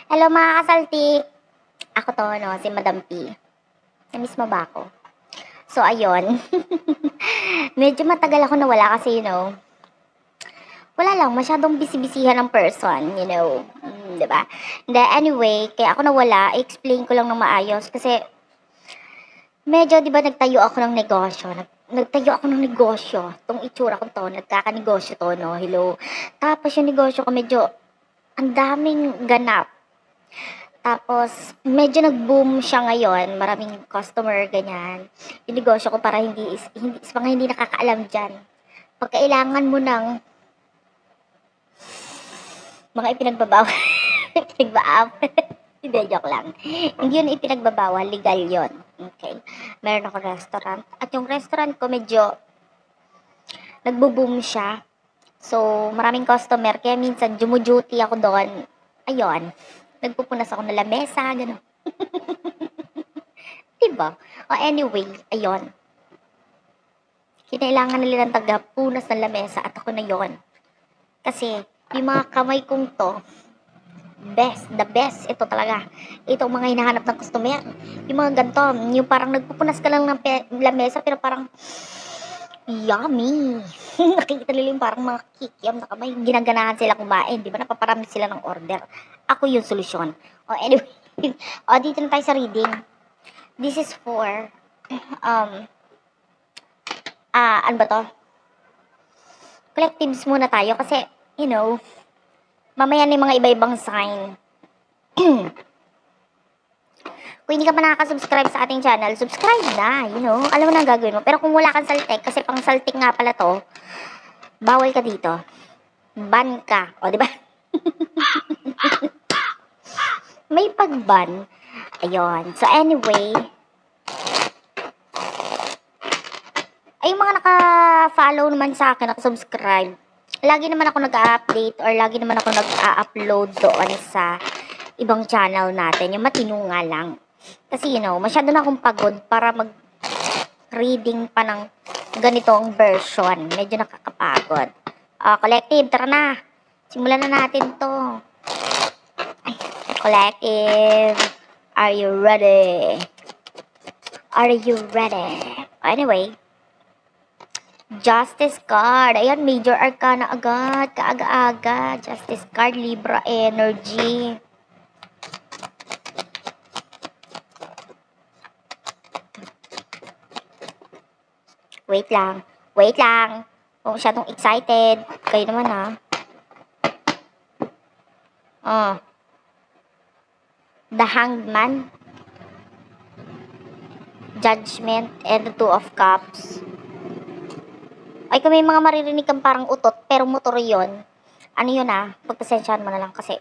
Hello mga kasaltik! Ako to, no, si Madam P. Namiss mo ba ako? So, ayun. Medyo matagal ako nawala kasi, wala lang, masyadong busy-busyhan ng person, diba? Anyway, kaya ako nawala, i-explain ko lang ng maayos kasi medyo, di ba, nagtayo ako ng negosyo. Nagtayo ako ng negosyo. Tong itsura ko to, nagkakanegosyo to, no? Hello. Tapos yung negosyo ko medyo, ang daming ganap. Tapos, medyo nag-boom siya ngayon. Maraming customer, ganyan. Yung negosyo ko para sa mga hindi nakakaalam dyan. Pag kailangan mo ng mga ipinagbabawal, pinagbaam. Hindi, joke lang. Hindi yun ipinagbabawal, legal yun. Okay. Meron ako restaurant. At yung restaurant ko medyo nagbo-boom siya. So, maraming customer. Kaya minsan, jumuduty ako doon. Ayun. Nagpupunas ako ng lamesa, gano'n. Diba? O anyway, ayun. Kinailangan nila ng taga-punas ng lamesa at ako na yon. Kasi, yung mga kamay kong to, the best, ito talaga. Itong mga hinahanap ng customer. Yung mga ganito, yung parang nagpupunas ka lang ng lamesa, pero parang, yummy. Nakikita nila yung parang mga kikiam na kamay. Ginaganahan sila kumain. Di ba? Napaparami sila ng order. Ako yung solusyon. O anyway. O, dito na tayo sa reading. This is for, ano ba to? Collectives muna tayo kasi, mamaya na yung mga iba-ibang sign. Kung hindi ka pa nakaka-subscribe sa ating channel, subscribe na, Alam mo na ang gagawin mo. Pero kung wala kang saltik, kasi pang saltik nga pala to, bawal ka dito. Ban ka. O, di ba? May pag-ban. Ayun. So, anyway, ay yung mga naka-follow naman sa akin, naka-subscribe, lagi naman ako nag-update or lagi naman ako nag-upload doon sa ibang channel natin. Yung matinunga lang. Kasi, masyado na akong pagod para mag-reading pa ng ganitong version. Medyo nakakapagod. Collective, tara na. Simulan na natin to. Collective, are you ready? Are you ready? Anyway, Justice card. Ayan, major arcana agad. Kaaga-aga. Justice card, Libra energy. Wait lang. Wait lang. Kung masyadong excited. Kayo naman, ha. The Hanged Man. Judgment and the Two of Cups. Ay, kung may mga maririnig kang parang utot, pero motor yun, ano yun pagpasensyahan mo na lang kasi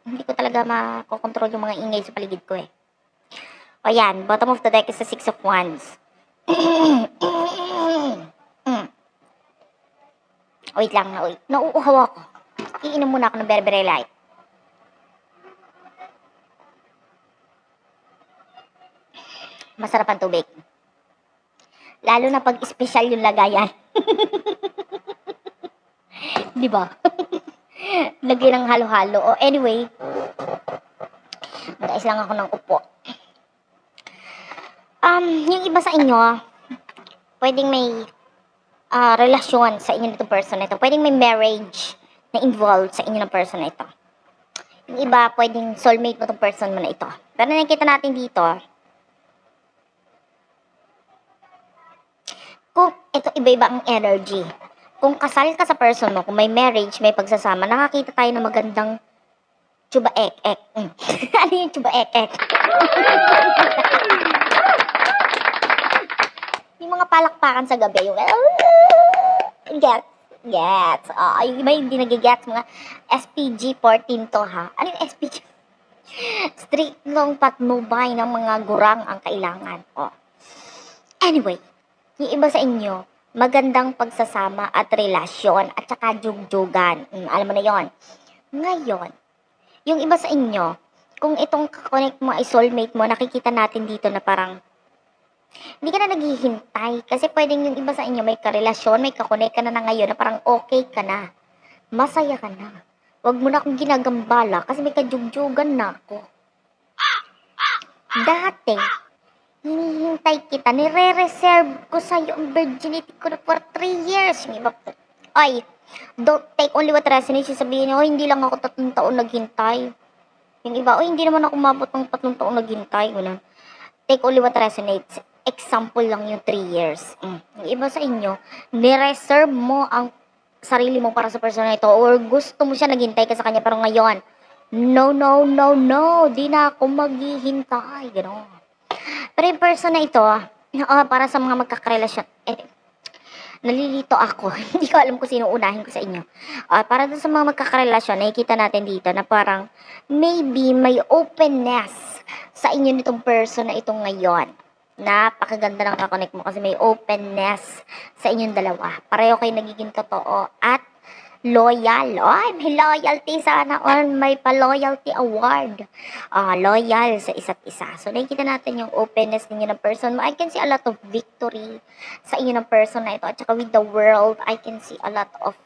hindi ko talaga makokontrol yung mga ingay sa paligid ko eh. O yan, bottom of the deck is the Six of Wands. Wait lang, nauuhaw ako. Iinom muna ako ng very, very light. Masarap ang tubig. Lalo na pag espesyal yung lagayan. Di ba? Lagyan ng halo-halo. O anyway, nagais lang ako ng upo. Yung iba sa inyo, pwedeng may relasyon sa inyo nitong person na ito. Pwedeng may marriage na involved sa inyo ng person na ito. Yung iba, pwedeng soulmate mo itong person mo na ito. Pero nakikita natin dito, kung ito iba-iba ang energy. Kung kasal ka sa person mo, kung may marriage, may pagsasama, nakakita tayo ng magandang tsuba-ek-ek. Ano yung tsuba-ek-ek? Yung mga palakpakan sa gabi, yung gets. Yung iba hindi nagigets, mga SPG-14 to ha. Ano yung SPG? Strict long patnubay ng mga gurang ang kailangan. Anyway, yung iba sa inyo, magandang pagsasama at relasyon at saka jugjugan. Alam mo na yon. Ngayon, yung iba sa inyo, kung itong connect mo ay soulmate mo, nakikita natin dito na parang hindi ka na naghihintay. Kasi pwedeng yung iba sa inyo may karelasyon, may kakonect ka na ngayon na parang okay ka na. Masaya ka na. Wag mo na akong ginagambala kasi may kajugjuggan na ako. Dati, hinihintay kita, nire-reserve ko sa'yo ang virginity ko na for 3 years. Yung iba, ay, don't take only what resonates. Sabihin niyo, oh, hindi lang ako 3 taon naghintay. Yung iba, oh, hindi naman ako umabot ng 3 taon naghintay. Ganun. Take only what resonates. Example lang yung 3 years. Yung iba sa inyo, nireserve mo ang sarili mo para sa person na ito or gusto mo siya naghintay ka sa kanya pero ngayon, no, no, no, no, di na ako maghihintay. Gano'n. Pero yung person na ito, para sa mga magkakarelasyon, nalilito ako. Hindi ko alam kung sino unahin ko sa inyo. Para dun sa mga magkakarelasyon, nakikita natin dito na parang maybe may openness sa inyo nitong person na itong ngayon. Napakaganda ng kakonect mo kasi may openness sa inyong dalawa. Pareho kayo nagiging totoo at loyal. May loyalty sana on. May pa-loyalty award. Loyal sa isa't isa. So, nakikita natin yung openness ninyo ng person mo. I can see a lot of victory sa inyo ng person na ito. At saka with the world, I can see a lot of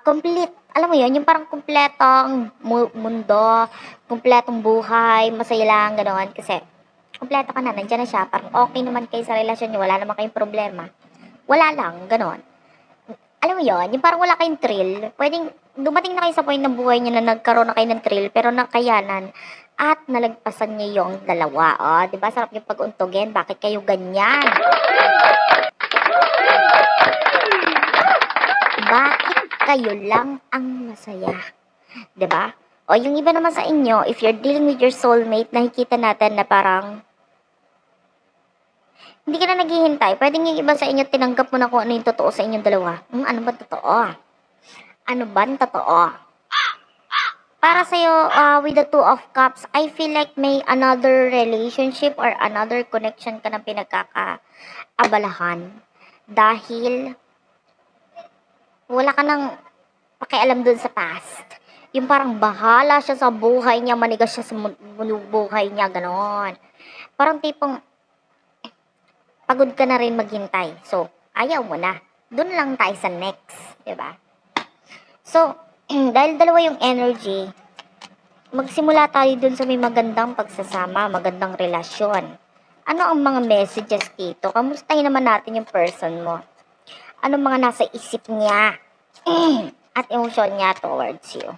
complete. Alam mo yun, yung parang kumpletong mundo, kumpletong buhay, masaya lang, gano'n. Kasi, kumpleto ka na, nandiyan na siya, parang okay naman kayo sa relasyon niyo, wala naman kayong problema. Wala lang, gano'n. Alam mo yon, yung parang wala kayong thrill, pwedeng dumating na kayo sa point ng buhay niyo na nagkaroon na kayo ng thrill, pero nakayanan at nalagpasan niyo yung dalawa. Diba? Sarap yung pag-untugin. Bakit kayo ganyan? Bakit kayo lang ang masaya? Diba? O yung iba naman sa inyo, if you're dealing with your soulmate, nakikita natin na parang hindi ka na naghihintay. Pwedeng yung iba sa inyo, tinanggap mo na kung ano yung totoo sa inyong dalawa. Ano ba totoo? Ano ba totoo? Para sa'yo, with the 2 of Cups, I feel like may another relationship or another connection ka na pinagkakaabalahan. Dahil, wala ka nang pakialam dun sa past. Yung parang bahala siya sa buhay niya, manigas siya sa buhay niya, ganon. Parang tipong, pagod ka na rin maghintay. So, ayaw mo na. Doon lang tayo sa next. Diba? So, dahil dalawa yung energy, magsimula tayo dun sa may magandang pagsasama, magandang relasyon. Ano ang mga messages dito? Kamustahin naman natin yung person mo. Ano mga nasa isip niya at emosyon niya towards you.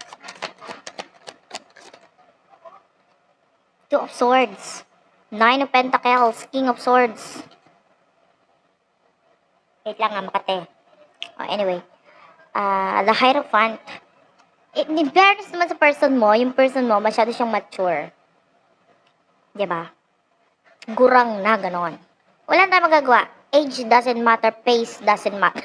2 of Swords, 9 of Pentacles, King of Swords. Wait lang Makate. Anyway, the Hierophant. In fairness naman sa person mo, yung person mo, masyado siyang mature. Diba? Gurang na, ganon. Wala na magagawa. Age doesn't matter, pace doesn't matter.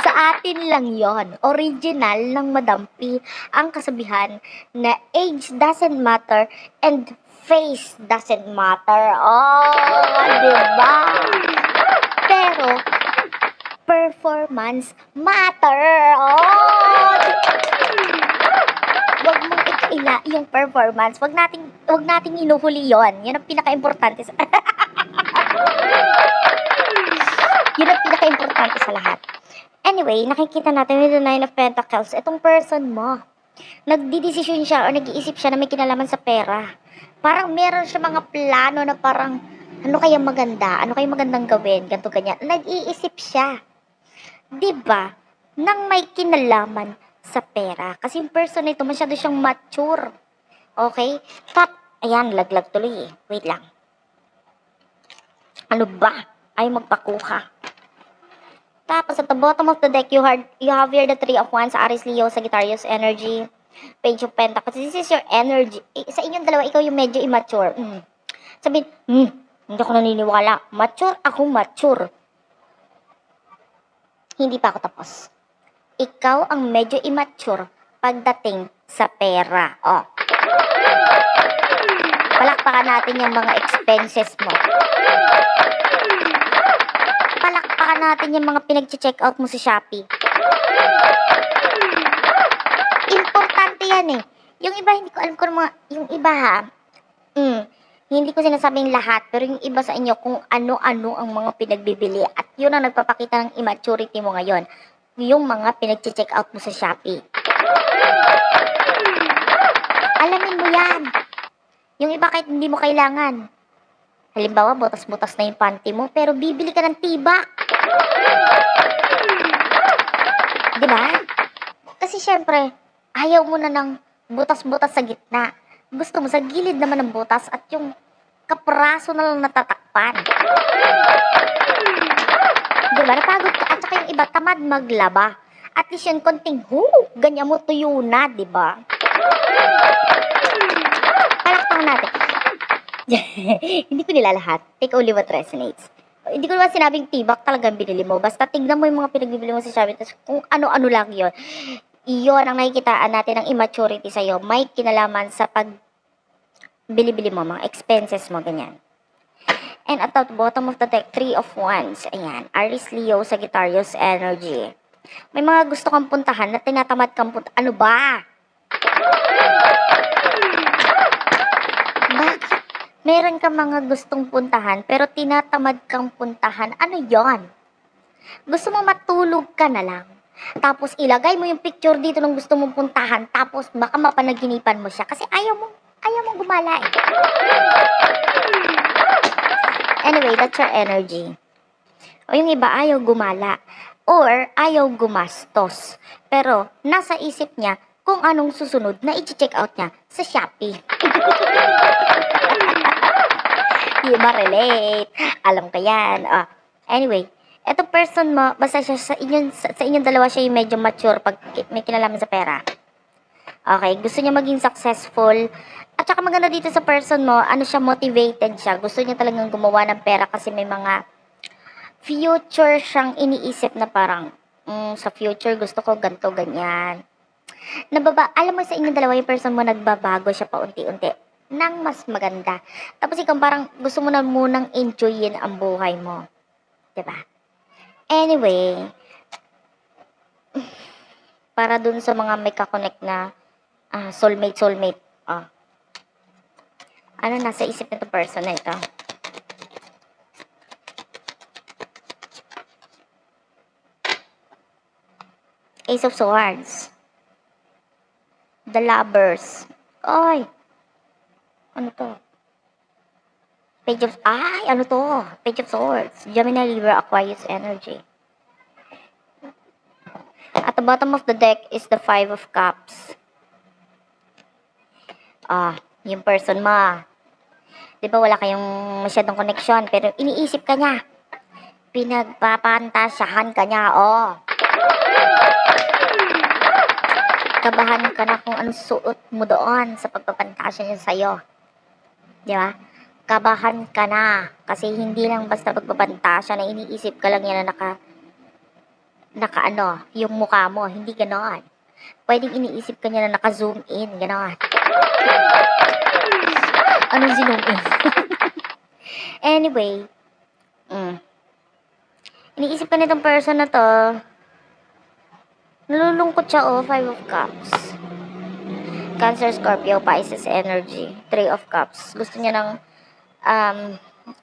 Sa atin lang yon. Original ng Madam P ang kasabihan na age doesn't matter and face doesn't matter. Diba? Pero, performance matter. Wag mong ikaila yung performance. Wag nating inuhuli yon. Yan ang pinaka-importante yun ang pinaka-importante sa lahat. Anyway, nakikita natin with the 9 of Pentacles, itong person mo, nagdidesisyon siya o nag-iisip siya na may kinalaman sa pera. Parang meron siya mga plano na parang, ano kaya maganda? Ano kaya magandang gawin? Ganto ganyan. Nag-iisip siya. Diba? Nang may kinalaman sa pera. Kasi yung person na ito, masyado siyang mature. Okay? Ayan, laglag tuloy eh. Wait lang. Ano ba? Ay magpakuha. Tapos at the bottom of the deck, you have here the 3 of Wands, Aries, Leo, Sagittarius energy, Page of Pentacles. This is your energy. Sa inyong dalawa, ikaw yung medyo immature. Sabihin, hindi ako naniniwala. Mature ako, mature. Hindi pa ako tapos. Ikaw ang medyo immature pagdating sa pera. Palakpakan natin yung mga expenses mo. Palakpakan natin yung mga pinag-check out mo sa Shopee. Importante yan eh. Yung iba, hindi ko alam kung yung iba ha. Hindi ko sinasabing lahat, pero yung iba sa inyo kung ano-ano ang mga pinagbibili at yun ang nagpapakita ng immaturity mo ngayon. Yung mga pinag-check out mo sa Shopee. Alamin mo yan. Yung iba kahit hindi mo kailangan. Halimbawa, butas-butas na yung panty mo, pero bibili ka ng tibak. Diba? Kasi syempre, ayaw mo na ng butas-butas sa gitna. Gusto mo sa gilid naman ng butas at yung kapraso na lang natatakpan. Diba? Napagod ka. At saka yung iba, tamad maglaba. At least yun, konting, ganyan mo tuyo na, diba? Palakpakan natin. Hindi ko nila lahat. Take only what resonates. Hindi ko naman sinabing tibak talagang binili mo. Basta tignan mo yung mga pinagbibili mo sa Shopee. Tapos kung ano-ano lang yon. Iyon ang nakikitaan natin ng immaturity sa'yo. May kinalaman sa pag bili-bili mo, mga expenses mo, ganyan. And at the bottom of the deck, 3 of Wands. Ayan. Aries, Leo, Sagittarius, energy. May mga gusto kang puntahan na tinatamad kang puntahan. Ano ba? Bakit? Meron ka mga gustong puntahan, pero tinatamad kang puntahan. Ano yon? Gusto mo matulog ka na lang. Tapos ilagay mo yung picture dito ng gusto mong puntahan. Tapos baka mapanaginipan mo siya. Kasi ayaw mong gumala eh. Anyway, that's your energy. O yung iba ayaw gumala. Or ayaw gumastos. Pero nasa isip niya kung anong susunod na i-check out niya sa Shopee. Di ba relate? Alam ko yan. Anyway, eto person mo, basta siya sa inyong dalawa siya yung medyo mature pag may kinalaman sa pera. Okay, gusto niya maging successful. At saka maganda dito sa person mo, ano siya, motivated siya. Gusto niya talagang gumawa ng pera kasi may mga future siyang iniisip na parang, sa future gusto ko ganito, ganyan. Alam mo sa inyong dalawa yung person mo nagbabago siya paunti-unti nang mas maganda. Tapos ikaw parang gusto mo na munang enjoyin ang buhay mo. 'Di ba? Anyway, para dun sa mga may kakonect na soulmate. Ano nasa isip nito person na ito? Ace of Swords. The Lovers. Oy! Ano to? Page of Swords. Gemini, Libra, Aquarius energy. At the bottom of the deck is the Five of Cups. Yung person mo. Di ba wala kayong masyadong connection, pero iniisip ka niya. Pinagpapantasyahan ka niya, Kabahan ka na kung anong suot mo doon sa pagpapantasya niya sa'yo. Di ba? Kabahan ka na. Kasi hindi lang basta pagpapantasya na iniisip ka lang yan na yung mukha mo. Hindi ganon. Pwedeng iniisip ka niya na naka-zoom in. Ganon. Anong zoom in? Anyway. Iniisip ka nitong person na to. Nalulungkot siya, Five of Cups. Cancer, Scorpio, Pisces energy. Three of Cups. Gusto niya ng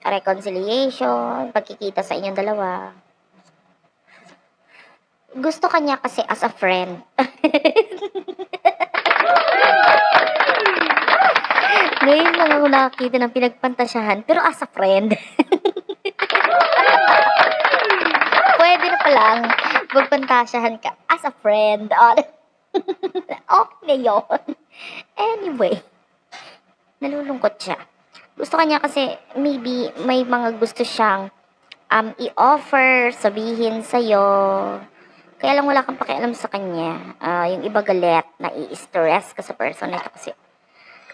reconciliation, pagkikita sa inyong dalawa. Gusto kanya kasi as a friend. Ngayon lang ako nakakita ng pinagpantasyahan, pero as a friend. Pwede na palang magpantasyahan ka as a friend. Okay na yun. Anyway, nalulungkot siya. Gusto kanya kasi maybe may mga gusto siyang i-offer, sabihin sa'yo. Kaya lang wala kang pakialam sa kanya. Yung iba galit, nai-stress ka sa person nito kasi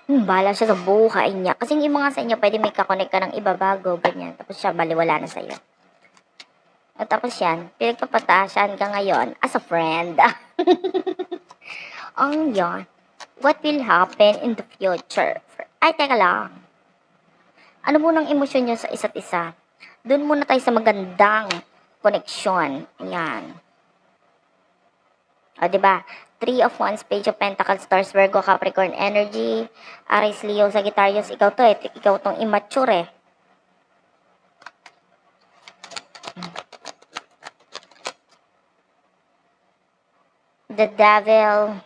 bahala siya sa buhay niya. Kasi yung mga sa inyo, pwede may kakonect ka ng iba bago, ganyan. Tapos siya baliwala na sa'yo. At tapos yan, pinagpapatasyan ka ngayon as a friend. Ang yan. What will happen in the future? Ay, teka lang. Ano munang emosyon nyo sa isa't isa? Doon muna tayo sa magandang connection. Ayan. O, diba? Three of Wands, Page of Pentacles, Stars, Virgo, Capricorn energy, Aries, Leo, Sagittarius, ikaw to eh. Ikaw tong immature eh. The Devil.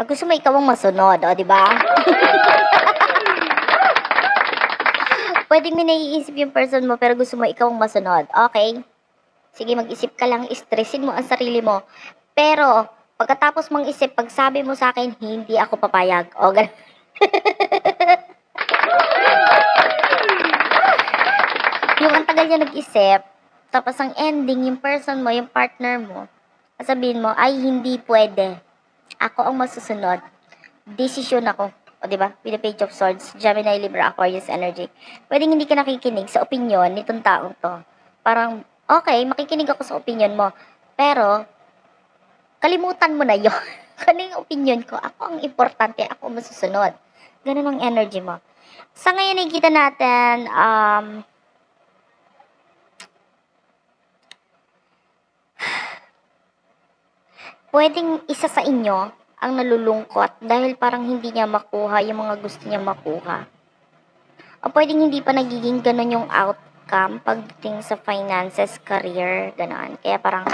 Gusto mo ikaw ang masunod, o, diba? Pwedeng may naiisip yung person mo, pero gusto mo ikaw ang masunod. Okay? Sige, mag-isip ka lang, stressin mo ang sarili mo. Pero, pagkatapos mong isip, pag sabi mo sa akin, hindi ako papayag. O, ganun. Yung ang tagal niya nag-isip, tapos ang ending, yung person mo, yung partner mo, sabihin mo, ay, hindi pwede. Ako ang masusunod. Desisyon ako. O, diba? With the Page of Swords, Gemini, Libra, Aquarius energy. Pwedeng hindi ka nakikinig sa opinion nitong taong to. Parang, okay, makikinig ako sa opinion mo. Pero, kalimutan mo na yun. Ano yung opinion ko? Ako ang importante. Ako ang masusunod. Ganun ang energy mo. Sa ngayon, nakikita natin, pwedeng isa sa inyo ang nalulungkot dahil parang hindi niya makuha yung mga gusto niya makuha. O pwedeng hindi pa nagiging ganun yung outcome pagdating sa finances, career, gano'n. Kaya parang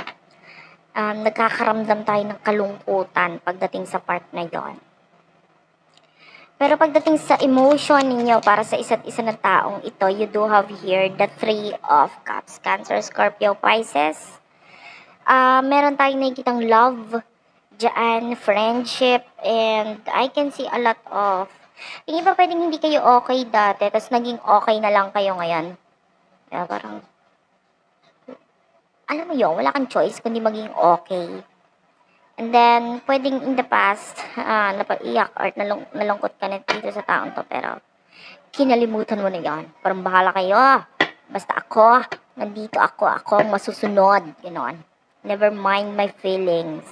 nagkakaramdam tayo ng kalungkutan pagdating sa part na yon. Pero pagdating sa emotion ninyo para sa isa't isa na taong ito, you do have here the Three of Cups. Cancer, Scorpio, Pisces. Meron tayong nakikitang love dyan, friendship, and I can see a lot of, yung iba pwedeng hindi kayo okay dati, tapos naging okay na lang kayo ngayon. Kaya parang, alam mo yun, wala kang choice kundi maging okay. And then, pwedeng in the past, napaiyak or nalungkot ka na dito sa taong to, pero kinalimutan mo na yan. Parang bahala kayo. Basta ako, nandito ako ang masusunod. Ganon. Never mind my feelings.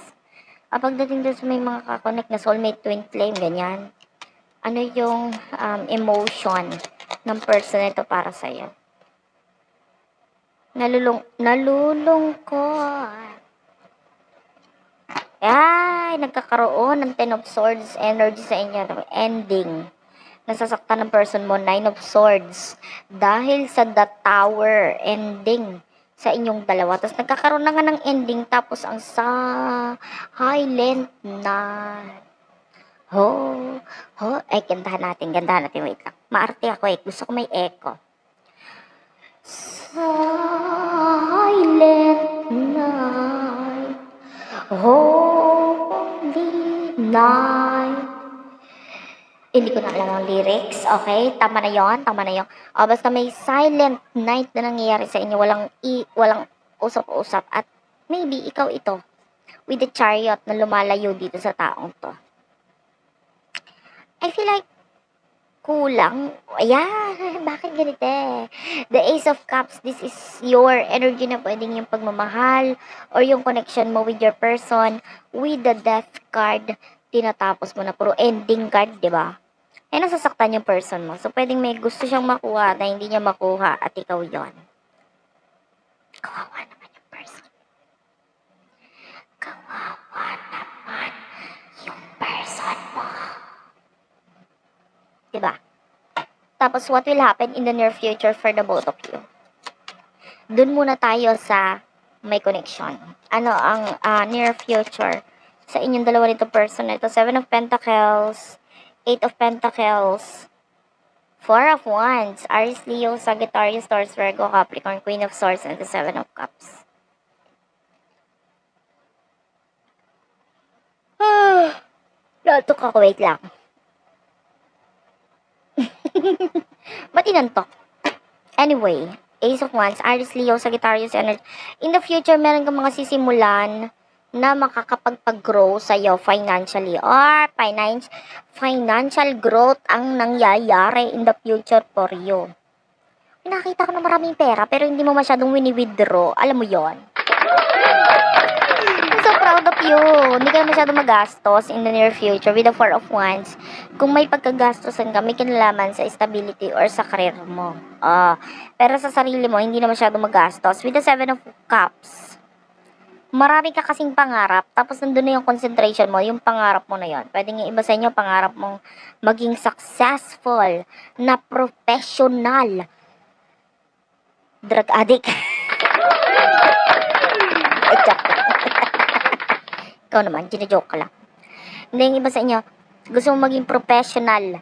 Pagdating doon sa may mga kakonect na soulmate, twin flame, ganyan. Ano yung emotion ng person ito para sa'yo? Nalulungkot. Ay, nagkakaroon ng Ten of Swords energy sa inyo. Ending. Nasasaktan ng person mo, Nine of Swords. Dahil sa The Tower ending sa inyong dalawa. Tapos nagkakaroon na nga ng ending. Tapos ang silent na. Ay, gandahan natin. Wait lang. Maarte ako eh. Gusto ko may echo. Silent night. Holy night. Hindi ko na alam ang lyrics. Okay? Tama na yon. Basta may silent night na nangyayari sa inyo. Walang usap-usap. At maybe ikaw ito. With the chariot na lumalayo dito sa taong to. I feel like kulang. Ayan, bakit ganito eh? The Ace of Cups, this is your energy na pwedeng yung pagmamahal or yung connection mo with your person. With the Death card, tinatapos mo na puro ending card, di ba? Eh, nasasaktan yung person mo. So, pwedeng may gusto siyang makuha na hindi niya makuha at ikaw yon. Kawawa naman yung person. Kawawa naman yung person mo. Diba? Tapos, what will happen in the near future for the both of you? Dun muna tayo sa may connection. Ano ang near future sa inyong dalawa nito person? Ito, Seven of Pentacles, Eight of Pentacles, Four of Wands, Aries, Leo, Sagittarius, Taurus, Virgo, Capricorn, Queen of Swords, and the Seven of Cups. Natok ako, wait lang. Ba't inantok? Anyway, Ace of Wands, Aries, Leo, Sagittarius, energy. In the future, meron kang mga sisimulan na makakapagpag-grow sa'yo financially or financial growth ang nangyayari in the future for you. Nakita ko na maraming pera pero hindi mo masyadong wini-withdraw. Alam mo yon. I'm so proud of you. Hindi ka masyadong magastos in the near future with the Four of Wands. Kung may pagkagastosan ka, may kinalaman sa stability or sa career mo. Pero sa sarili mo, hindi na masyadong magastos. With the Seven of Cups, Marami ka kasing pangarap, tapos nandun na yung concentration mo, yung pangarap mo na yon. Pwedeng yung iba sa inyo, pangarap mong maging successful na professional drug addict. Joke. Ikaw naman, gina-joke ka lang. Hindi, yung iba sa inyo, gusto mong maging professional,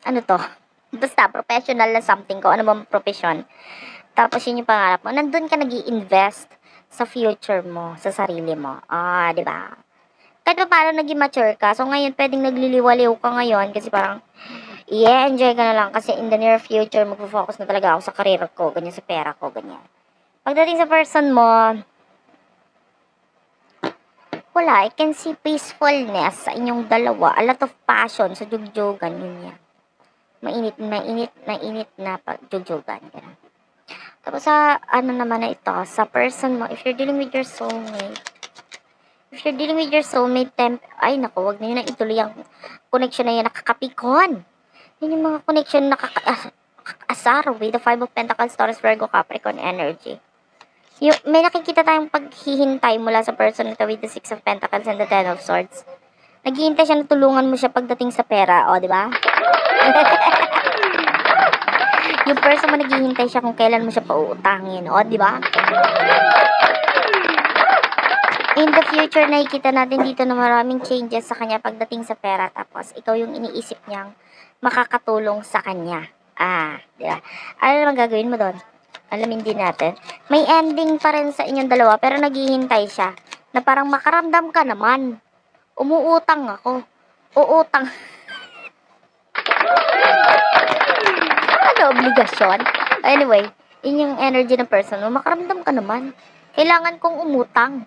ano to? Basta, professional na something ko, ano bang profession. Tapos yun yung pangarap mo. Nandun ka nag-i-invest sa future mo, sa sarili mo. Ah, di ba? Kahit pa paano naging mature ka. So ngayon, pwedeng nagliliwaliw ka ngayon kasi parang i-enjoy ka na lang kasi in the near future, magpo-focus na talaga ako sa career ko, ganyan, sa pera ko, ganyan. Pagdating sa person mo, wala, I can see peacefulness sa inyong dalawa. A lot of passion sa jugjogan, yun yan. Mainit na pagjugjogan. Ganun. Tapos sa, ano naman na ito, sa person mo, if you're dealing with your soulmate, ay naku, wag na yun na ituloy ang connection na yun, nakakapikon. Yun yung mga connection na nakakaasar with the 5 of Pentacles, Taurus, Virgo, Capricorn energy. Yung, may nakikita tayong paghihintay mula sa person nito with the 6 of Pentacles and the 10 of Swords. Naghihintay siya na tulungan mo siya pagdating sa pera, o, di ba? Yung person mo naghihintay siya kung kailan mo siya pauutangin, o, di ba? In the future, nakikita natin dito na maraming changes sa kanya pagdating sa pera, tapos ikaw yung iniisip niyang makakatulong sa kanya. Ah, di ba? Ano naman gagawin mo doon? Alamin din natin. May ending pa rin sa inyong dalawa, pero naghihintay siya na parang makaramdam ka naman. Umuutang ako. Uutang. Ano, obligasyon? Anyway, yun yung energy ng person mo. Makaramdam ka naman. Kailangan kong umutang.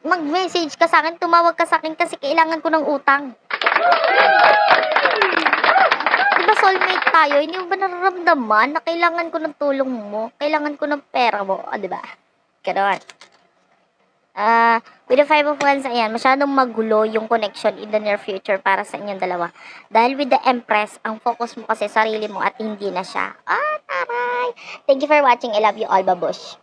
Mag-message ka sa akin, tumawag ka sa akin kasi kailangan ko ng utang. Diba soulmate tayo? Hindi mo ba nararamdaman na kailangan ko ng tulong mo? Kailangan ko ng pera mo? O, diba? Ganon. With the 5 of Wands, ayan, masyadong magulo yung connection in the near future para sa inyong dalawa. Dahil with the Empress, ang focus mo kasi sarili mo at hindi na siya. Ah, taray! Thank you for watching. I love you all, babush.